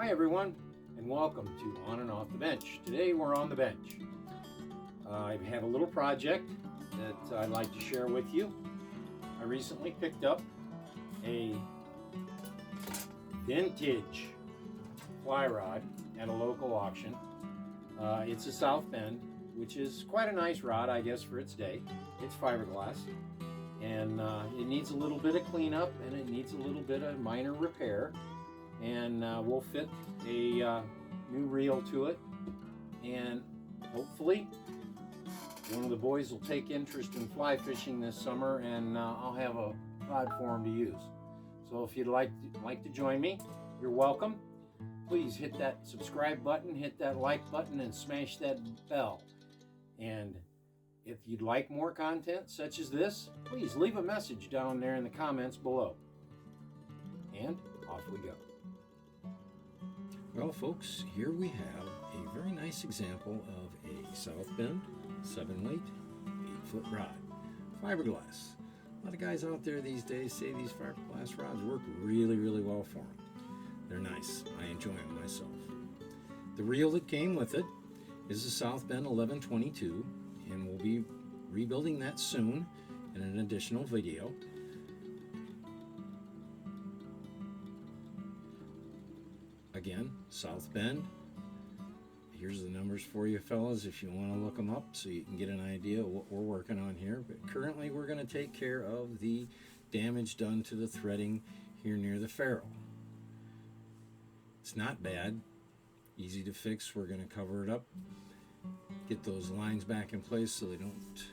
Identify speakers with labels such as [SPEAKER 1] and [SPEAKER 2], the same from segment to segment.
[SPEAKER 1] Hi everyone, and welcome to On and Off the Bench. Today we're on the bench. I have a little project that I'd like to share with you. I recently picked up a vintage fly rod at a local auction. It's a South Bend, which is quite a nice rod, I guess, for its day. It's fiberglass, and it needs a little bit of cleanup, and it needs a little bit of minor repair. And we'll fit a new reel to it, and hopefully one of the boys will take interest in fly fishing this summer, and I'll have a rod for him to use. So if you'd like to join me, you're welcome. Please hit that subscribe button, hit that like button, and smash that bell. And if you'd like more content such as this, please leave a message down there in the comments below. And off we go.
[SPEAKER 2] Well, folks, here we have a very nice example of a South Bend 7-weight, 8-foot rod. Fiberglass. A lot of guys out there these days say these fiberglass rods work really, really well for them. They're nice. I enjoy them myself. The reel that came with it is a South Bend 1122, and we'll be rebuilding that soon in an additional video. Again, South Bend. Here's the numbers for you fellas if you want to look them up so you can get an idea of what we're working on here. But currently we're going to take care of the damage done to the threading here near the ferrule. It's not bad, easy to fix. We're going to cover it up, get those lines back in place so they don't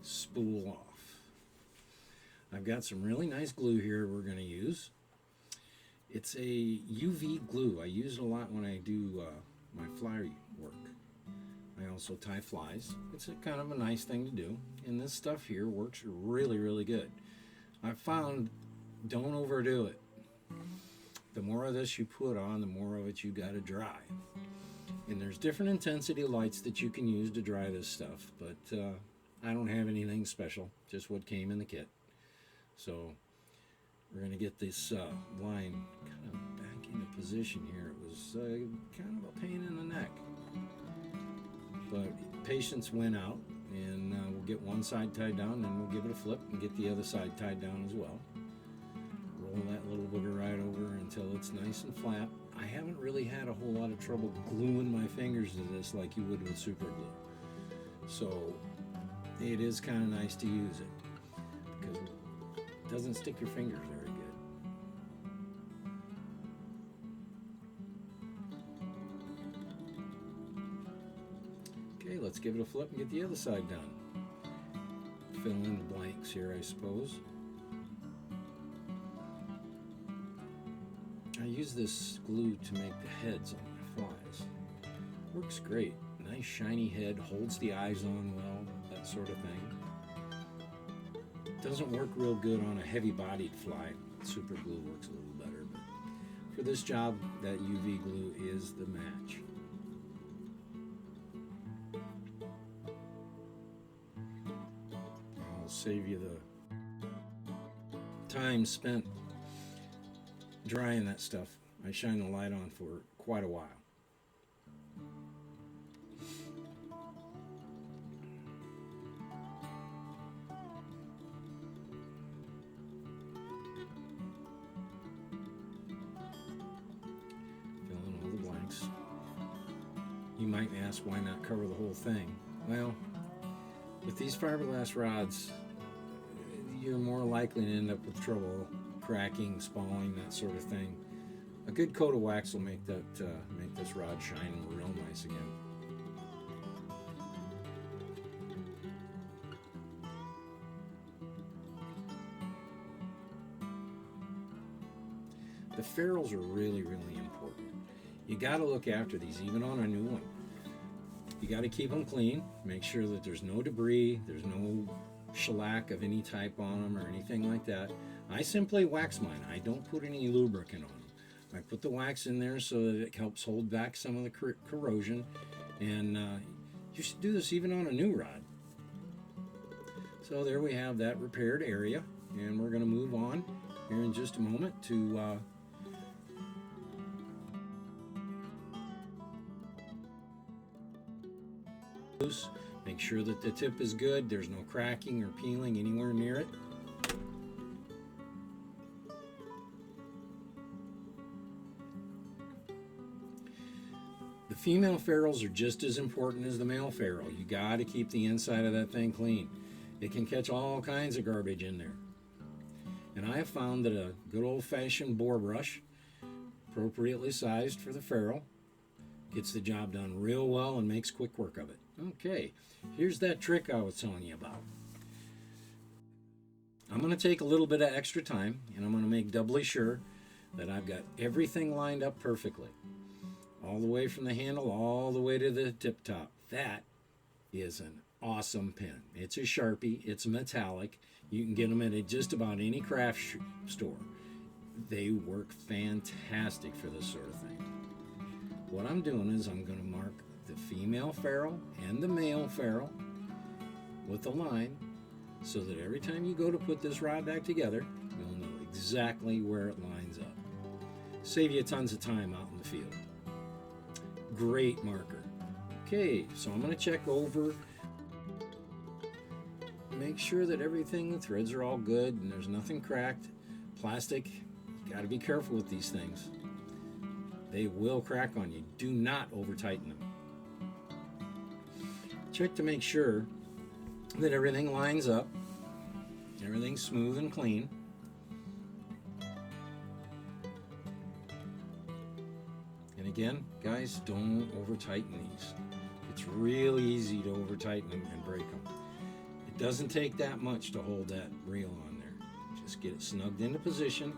[SPEAKER 2] spool off. I've got some really nice glue here we're going to use. It's a UV glue. I use it a lot when I do my fly work. I also tie flies. It's kind of a nice thing to do. And this stuff here works really, really good. I've found, don't overdo it. The more of this you put on, the more of it you got to dry. And there's different intensity lights that you can use to dry this stuff. But I don't have anything special, just what came in the kit. So we're going to get this line kind of back into position here. It was kind of a pain in the neck. But patience went out, and we'll get one side tied down, then we'll give it a flip and get the other side tied down as well. Roll that little booger right over until it's nice and flat. I haven't really had a whole lot of trouble gluing my fingers to this like you would with super glue. So it is kind of nice to use it because it doesn't stick your fingers very good. Okay, let's give it a flip and get the other side done. Fill in the blanks here, I suppose. I use this glue to make the heads on my flies. Works great. Nice shiny head, holds the eyes on well, that sort of thing. Doesn't work real good on a heavy-bodied fly. Super glue works a little better, but for this job, that UV glue is the match. I'll save you the time spent drying that stuff. I shine the light on for quite a while. You might ask, why not cover the whole thing? Well, with these fiberglass rods, you're more likely to end up with trouble cracking, spalling, that sort of thing. A good coat of wax will make this rod shine real nice again. The ferrules are really, really important. You got to look after these, even on a new one. You got to keep them clean. Make sure that there's no debris, there's no shellac of any type on them or anything like that. I simply wax mine. I don't put any lubricant on them. I put the wax in there so that it helps hold back some of the corrosion. And you should do this even on a new rod. So there we have that repaired area, and we're going to move on here in just a moment to loose. Make sure that the tip is good. There's no cracking or peeling anywhere near it. The female ferrules are just as important as the male ferrule. You got to keep the inside of that thing clean. It can catch all kinds of garbage in there. And I have found that a good old-fashioned bore brush, appropriately sized for the ferrule, gets the job done real well and makes quick work of it. Okay, here's that trick I was telling you about. I'm going to take a little bit of extra time, and I'm going to make doubly sure that I've got everything lined up perfectly. All the way from the handle, all the way to the tip top. That is an awesome pen. It's a Sharpie, it's metallic. You can get them at just about any craft store. They work fantastic for this sort of thing. What I'm doing is I'm going to mark the female ferrule and the male ferrule with a line so that every time you go to put this rod back together, you'll know exactly where it lines up. Save you tons of time out in the field. Great marker. Okay, so I'm going to check over, make sure that everything, the threads are all good and there's nothing cracked. Plastic, you got to be careful with these things. They will crack on you. Do not over tighten them. Check to make sure that everything lines up, everything's smooth and clean. And again, guys, don't over tighten these. It's really easy to over tighten them and break them. It doesn't take that much to hold that reel on there. Just get it snugged into position.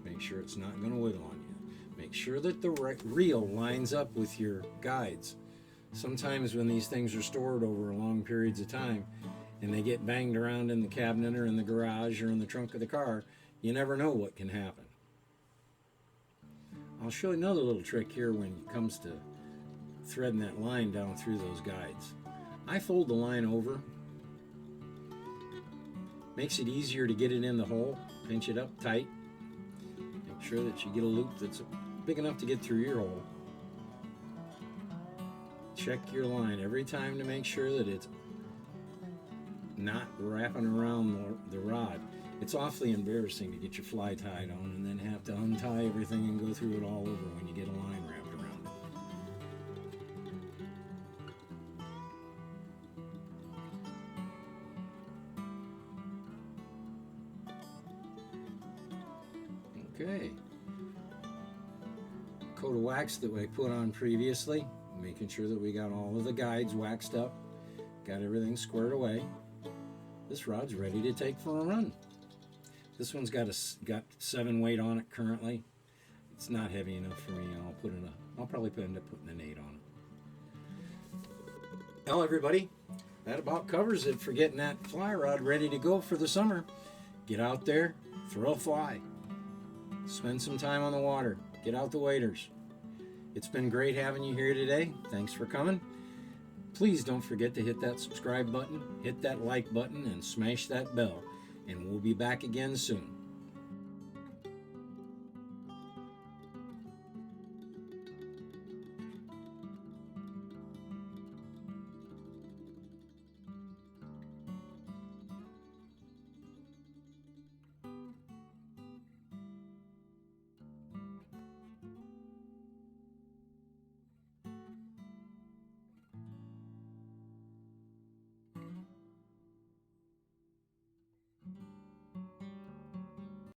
[SPEAKER 2] Make sure it's not going to wiggle on you. Make sure that the reel lines up with your guides. Sometimes when these things are stored over long periods of time and they get banged around in the cabinet or in the garage or in the trunk of the car, you never know what can happen. I'll show you another little trick here when it comes to threading that line down through those guides. I fold the line over. Makes it easier to get it in the hole. Pinch it up tight. Make sure that you get a loop that's big enough to get through your hole. Check your line every time to make sure that it's not wrapping around the rod. It's awfully embarrassing to get your fly tied on and then have to untie everything and go through it all over when you get a line wrapped around it. Okay. Coat of wax that we put on previously, making sure that we got all of the guides waxed up, got everything squared away. This rod's ready to take for a run. This one's got 7 weight on it currently. It's not heavy enough for me. I'll probably end up putting an 8 on it. Well, everybody, that about covers it for getting that fly rod ready to go for the summer. Get out there, throw a fly, spend some time on the water, get out the waders. It's been great having you here today. Thanks for coming. Please don't forget to hit that subscribe button, hit that like button, and smash that bell. And we'll be back again soon.